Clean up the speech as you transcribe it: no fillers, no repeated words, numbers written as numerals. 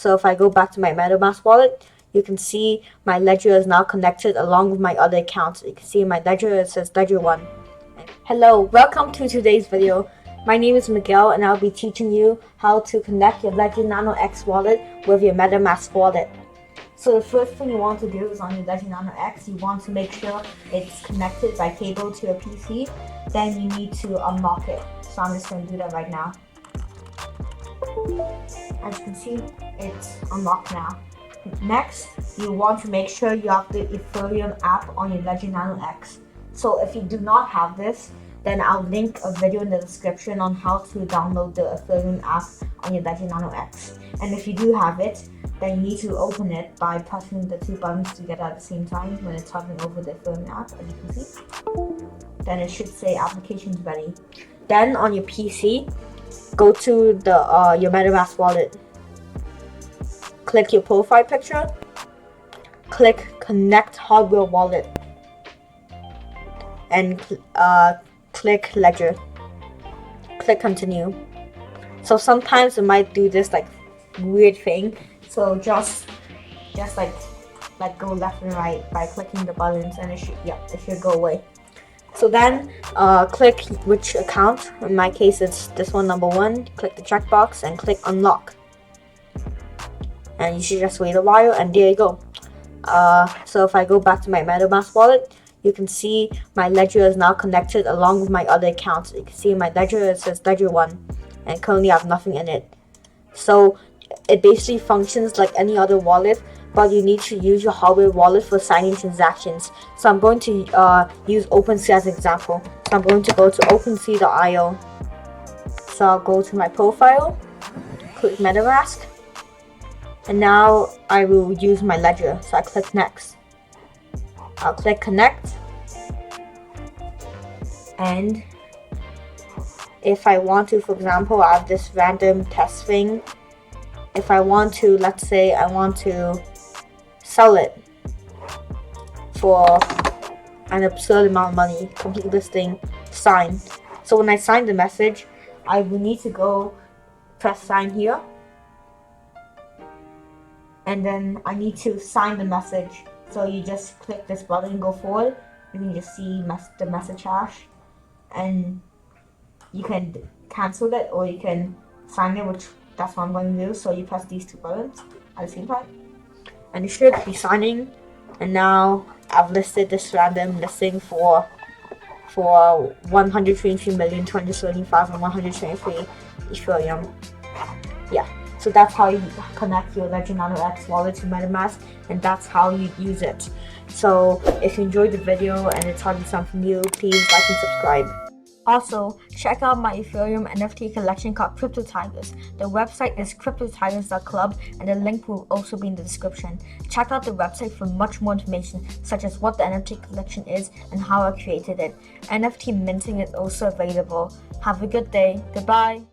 So if I go back to my MetaMask wallet, you can see my ledger is now connected along with my other accounts. You can see in my ledger it says ledger 1. Hello, welcome to today's video. My name is Miguel and I'll be teaching you how to connect your Ledger Nano X wallet with your MetaMask wallet. So the first thing you want to do is on your Ledger Nano X, you want to make sure it's connected by cable to your PC. Then you need to unlock it. So I'm just going to do that right now. As you can see, it's unlocked now. Next, you want to make sure you have the Ethereum app on your Ledger Nano X. So if you do not have this, then I'll link a video in the description on how to download the Ethereum app on your Ledger Nano X. And if you do have it, then you need to open it by pressing the two buttons together at the same time when it's hovering over the Ethereum app, as you can see. Then it should say applications ready. Then on your PC, go to the your MetaMask wallet. Click your profile picture. Click Connect Hardware Wallet. And click Ledger. Click Continue. So sometimes it might do this like weird thing. So just like go left and right by clicking the buttons, and it should go away. So then click which account. In my case, it's this one, number 1. Click the checkbox and click Unlock. And you should just wait a while, and there you go. So if I go back to my MetaMask wallet, you can see my ledger is now connected along with my other accounts. You can see in my ledger it says ledger 1, and currently I have nothing in it. So it basically functions like any other wallet, but you need to use your hardware wallet for signing transactions. So I'm going to use OpenSea as an example. So I'm going to go to OpenSea.io. So I'll go to my profile, click MetaMask, and now I will use my ledger. So I click Next. I'll click Connect, and if I want to, for example, I have this random test thing. If I want to, let's say I want to sell it for an absurd amount of money, complete listing, sign. So when I sign the message, I will need to go press sign here, and then I need to sign the message. So you just click this button and go forward. You can just see the message hash, and you can cancel it or you can sign it, which that's what I'm going to do. So you press these two buttons at the same time, and it should be signing. And now I've listed this random listing for 123,275 and 123 Ethereum. Yeah. So that's how you connect your Ledger Nano X wallet to MetaMask, and that's how you use it. So if you enjoyed the video and it taught you something new, please like and subscribe. Also, check out my Ethereum NFT collection called CryptoTigers. The website is CryptoTigers.club, and the link will also be in the description. Check out the website for much more information, such as what the NFT collection is and how I created it. NFT minting is also available. Have a good day. Goodbye.